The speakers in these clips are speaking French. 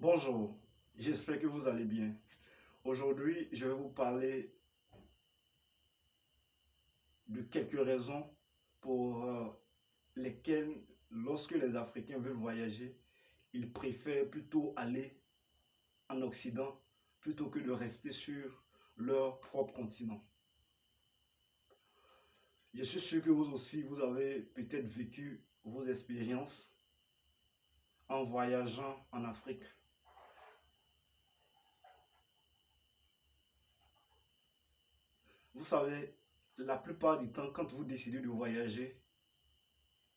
Bonjour, j'espère que vous allez bien. Aujourd'hui, je vais vous parler de quelques raisons pour lesquelles, lorsque les Africains veulent voyager, ils préfèrent plutôt aller en Occident plutôt que de rester sur leur propre continent. Je suis sûr que vous aussi, vous avez peut-être vécu vos expériences en voyageant en Afrique. Vous savez, la plupart du temps, quand vous décidez de voyager,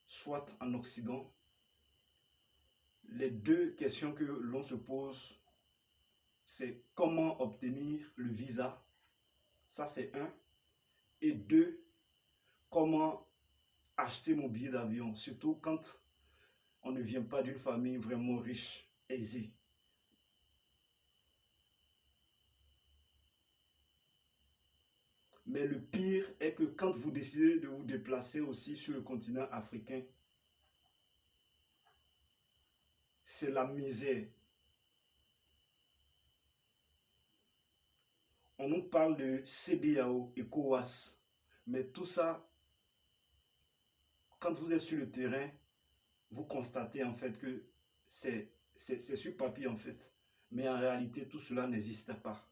soit en Occident, les deux questions que l'on se pose, c'est comment obtenir le visa, ça c'est un, et deux, comment acheter mon billet d'avion, surtout quand on ne vient pas d'une famille vraiment riche, aisée. Mais le pire est que quand vous décidez de vous déplacer aussi sur le continent africain, c'est la misère. On nous parle de CEDEAO et ECOWAS, mais tout ça, quand vous êtes sur le terrain, vous constatez en fait que c'est sur papier en fait. Mais en réalité, tout cela n'existe pas.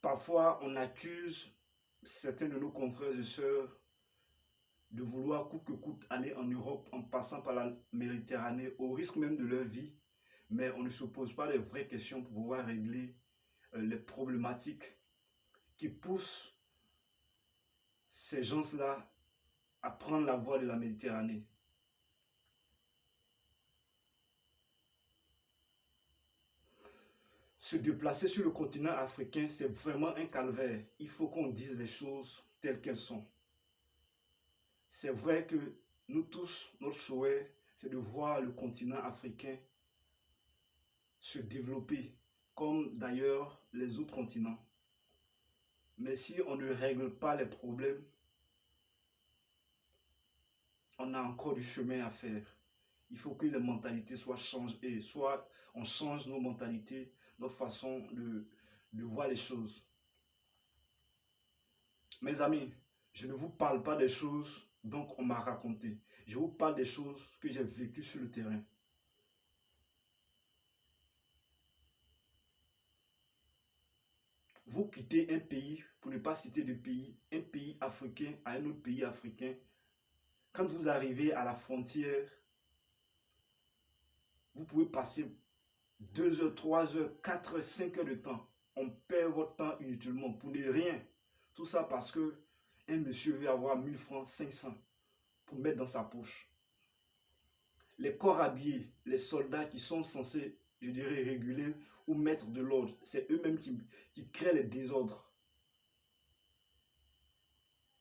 Parfois, on accuse certains de nos confrères et sœurs de vouloir coûte que coûte aller en Europe en passant par la Méditerranée, au risque même de leur vie. Mais on ne se pose pas les vraies questions pour pouvoir régler les problématiques qui poussent ces gens-là à prendre la voie de la Méditerranée. Se déplacer sur le continent africain, c'est vraiment un calvaire. Il faut qu'on dise les choses telles qu'elles sont. C'est vrai que nous tous, notre souhait, c'est de voir le continent africain se développer, comme d'ailleurs les autres continents. Mais si on ne règle pas les problèmes, on a encore du chemin à faire. Il faut que les mentalités soient changées, soit on change nos mentalités, notre façon de voir les choses. Mes amis, je ne vous parle pas des choses donc on m'a raconté. Je vous parle des choses que j'ai vécues sur le terrain. Vous quittez un pays, pour ne pas citer de pays, un pays africain à un autre pays africain. Quand vous arrivez à la frontière, vous pouvez passer 2 heures, 3 heures, 4 heures, 5 heures de temps. On perd votre temps inutilement pour ne rien. Tout ça parce que un monsieur veut avoir 1000 francs, 500 pour mettre dans sa poche. Les corps habillés, les soldats qui sont censés, je dirais, réguler ou mettre de l'ordre, c'est eux-mêmes qui créent les désordres.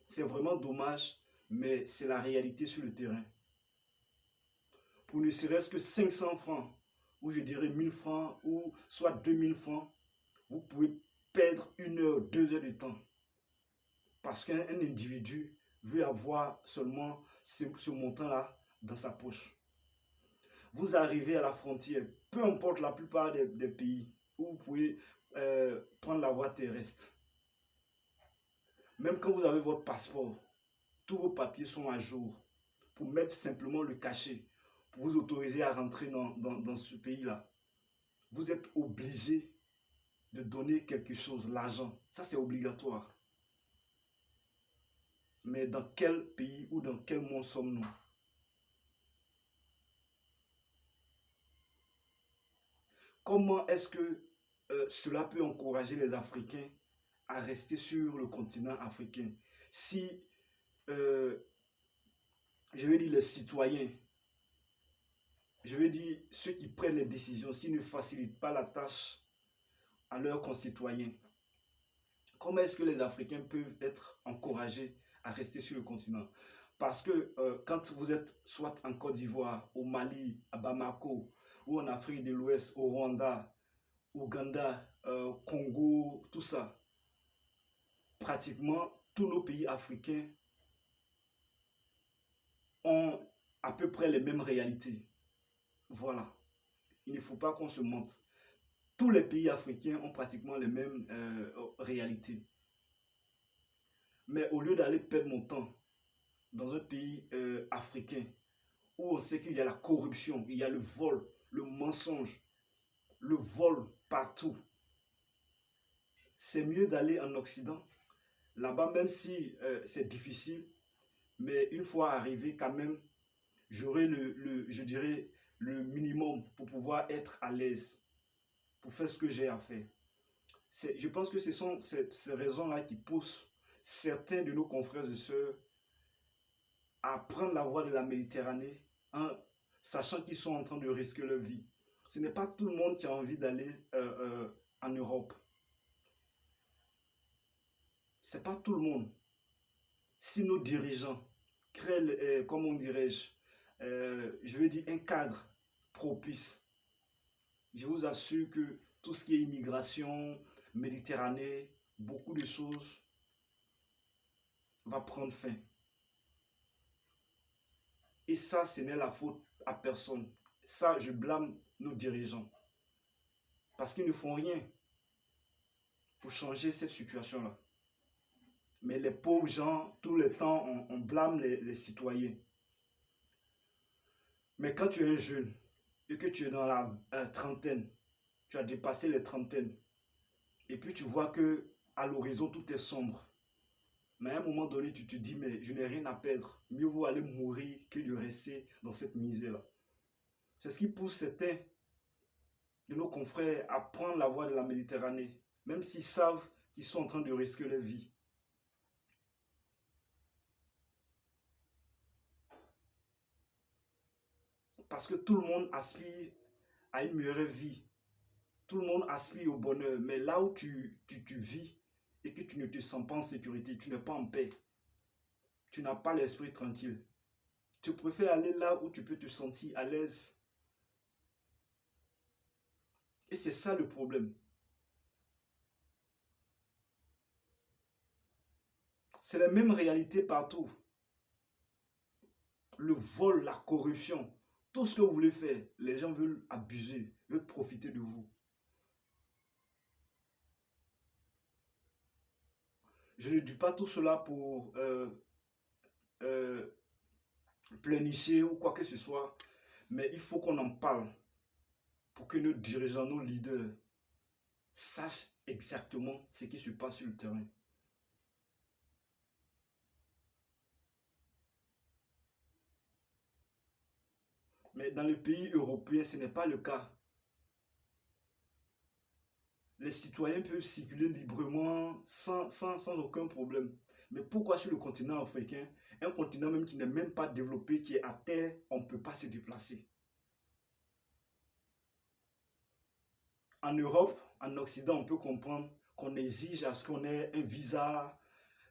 C'est vraiment dommage, mais c'est la réalité sur le terrain. Pour ne serait-ce que 500 francs, ou je dirais 1000 francs, ou soit 2000 francs, vous pouvez perdre 1 heure, 2 heures de temps. Parce qu'un individu veut avoir seulement ce montant-là dans sa poche. Vous arrivez à la frontière, peu importe la plupart des pays où vous pouvez prendre la voie terrestre. Même quand vous avez votre passeport, tous vos papiers sont à jour pour mettre simplement le cachet, pour vous autoriser à rentrer dans ce pays-là. Vous êtes obligé de donner quelque chose, l'argent. Ça, c'est obligatoire. Mais dans quel pays ou dans quel monde sommes-nous? Comment est-ce que cela peut encourager les Africains à rester sur le continent africain si, je vais dire les citoyens, je vais dire ceux qui prennent les décisions, s'ils ne facilitent pas la tâche à leurs concitoyens? Comment est-ce que les Africains peuvent être encouragés à rester sur le continent? Parce que quand vous êtes soit en Côte d'Ivoire, au Mali, à Bamako, ou en Afrique de l'Ouest, au Rwanda, Ouganda, Congo, tout ça, pratiquement tous nos pays africains ont à peu près les mêmes réalités. Voilà. Il ne faut pas qu'on se mente. Tous les pays africains ont pratiquement les mêmes réalités. Mais au lieu d'aller perdre mon temps dans un pays africain où on sait qu'il y a la corruption, il y a le vol, le mensonge, le vol partout, c'est mieux d'aller en Occident. Là-bas, même si c'est difficile, mais une fois arrivé, quand même, j'aurai je dirais, le minimum pour pouvoir être à l'aise, pour faire ce que j'ai à faire. Je pense que ce sont ces raisons-là qui poussent certains de nos confrères et sœurs à prendre la voie de la Méditerranée, hein, sachant qu'ils sont en train de risquer leur vie. Ce n'est pas tout le monde qui a envie d'aller en Europe. Ce n'est pas tout le monde. Si nos dirigeants créent, comment dirais-je, je veux dire un cadre propice, je vous assure que tout ce qui est immigration, Méditerranée, beaucoup de choses va prendre fin. Et ça, ce n'est la faute à personne. Ça, je blâme nos dirigeants. Parce qu'ils ne font rien pour changer cette situation-là. Mais les pauvres gens, tout le temps, on blâme les citoyens. Mais quand tu es un jeune et que tu es dans la trentaine, tu as dépassé les trentaines, et puis tu vois que à l'horizon tout est sombre, mais à un moment donné, tu te dis, mais je n'ai rien à perdre. Mieux vaut aller mourir que de rester dans cette misère-là. C'est ce qui pousse certains de nos confrères à prendre la voie de la Méditerranée, même s'ils savent qu'ils sont en train de risquer leur vie. Parce que tout le monde aspire à une meilleure vie. Tout le monde aspire au bonheur. Mais là où tu vis et que tu ne te sens pas en sécurité, tu n'es pas en paix. Tu n'as pas l'esprit tranquille. Tu préfères aller là où tu peux te sentir à l'aise. Et c'est ça le problème. C'est la même réalité partout. Le vol, la corruption, tout ce que vous voulez faire, les gens veulent abuser, veulent profiter de vous. Je ne dis pas tout cela pour pleurnicher ou quoi que ce soit, mais il faut qu'on en parle pour que nos dirigeants, nos leaders sachent exactement ce qui se passe sur le terrain. Mais dans les pays européens, ce n'est pas le cas. Les citoyens peuvent circuler librement sans aucun problème. Mais pourquoi sur le continent africain, un continent même qui n'est même pas développé, qui est à terre, on ne peut pas se déplacer? En Europe, en Occident, on peut comprendre qu'on exige à ce qu'on ait un visa,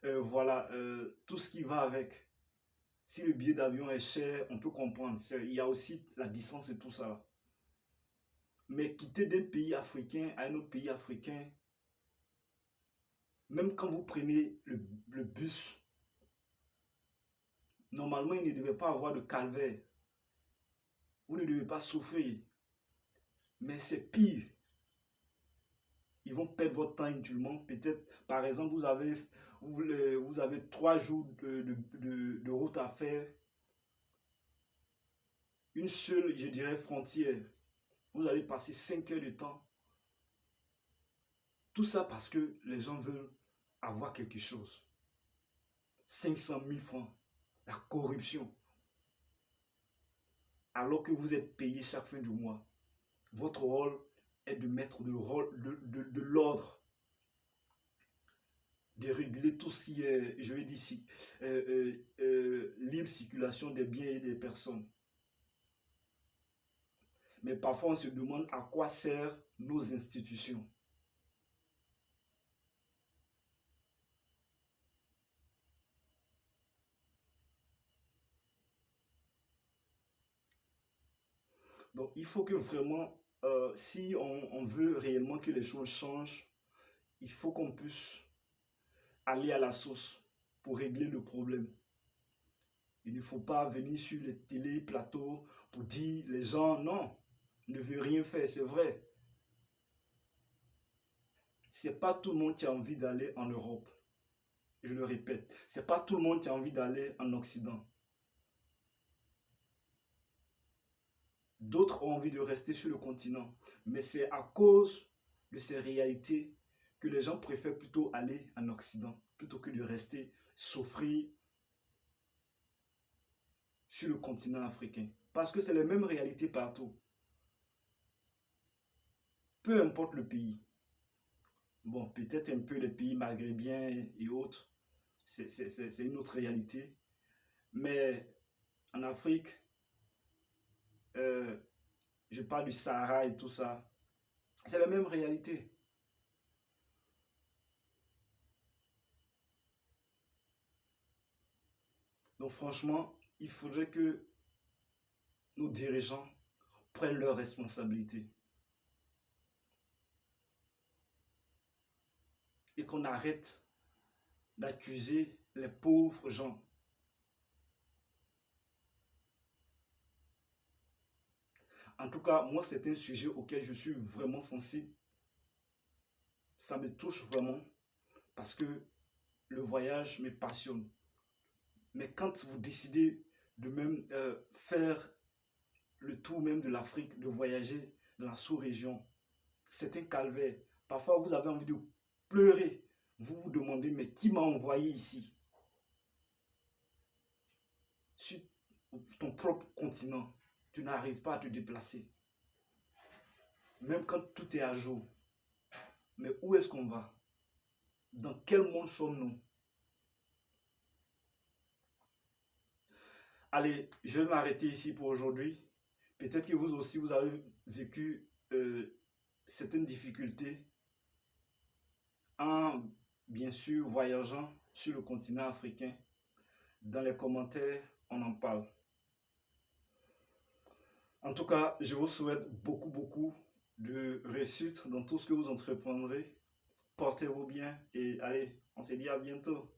voilà, tout ce qui va avec. Si le billet d'avion est cher, on peut comprendre. Il y a aussi la distance et tout ça là. Mais quitter d'un pays africain à un autre pays africain, même quand vous prenez le bus, normalement, il ne devait pas avoir de calvaire. Vous ne devez pas souffrir. Mais c'est pire. Ils vont perdre votre temps inutilement. Peut-être, par exemple, vous avez 3 jours de route à faire. Une seule, je dirais, frontière. Vous allez passer 5 heures de temps. Tout ça parce que les gens veulent avoir quelque chose. 500 000 francs. La corruption. Alors que vous êtes payé chaque fin du mois. Votre rôle est de mettre de l'ordre, de réguler tout ce qui est, je vais dire ici, libre circulation des biens et des personnes. Mais parfois on se demande à quoi servent nos institutions. Donc il faut que vraiment, si on veut réellement que les choses changent, il faut qu'on puisse aller à la source pour régler le problème. Il ne faut pas venir sur les téléplateaux pour dire les gens non, ne veut rien faire, c'est vrai. C'est pas tout le monde qui a envie d'aller en Europe. Je le répète, c'est pas tout le monde qui a envie d'aller en Occident. D'autres ont envie de rester sur le continent. Mais c'est à cause de ces réalités que les gens préfèrent plutôt aller en Occident, plutôt que de rester souffrir sur le continent africain. Parce que c'est les mêmes réalités partout. Peu importe le pays. Bon, peut-être un peu les pays maghrébiens et autres, c'est une autre réalité. Mais en Afrique, euh, je parle du Sahara et tout ça, c'est la même réalité. Donc franchement, il faudrait que nos dirigeants prennent leurs responsabilités et qu'on arrête d'accuser les pauvres gens. En tout cas, moi, c'est un sujet auquel je suis vraiment sensible. Ça me touche vraiment parce que le voyage me passionne. Mais quand vous décidez de même faire le tour même de l'Afrique, de voyager dans la sous-région, c'est un calvaire. Parfois, vous avez envie de pleurer. Vous vous demandez, mais qui m'a envoyé ici? Sur ton propre continent, tu n'arrives pas à te déplacer. Même quand tout est à jour. Mais où est-ce qu'on va? Dans quel monde sommes-nous? Allez, je vais m'arrêter ici pour aujourd'hui. Peut-être que vous aussi, vous avez vécu certaines difficultés en, bien sûr, voyageant sur le continent africain. Dans les commentaires, on en parle. En tout cas, je vous souhaite beaucoup de réussite dans tout ce que vous entreprendrez. Portez-vous bien et allez, on se dit à bientôt.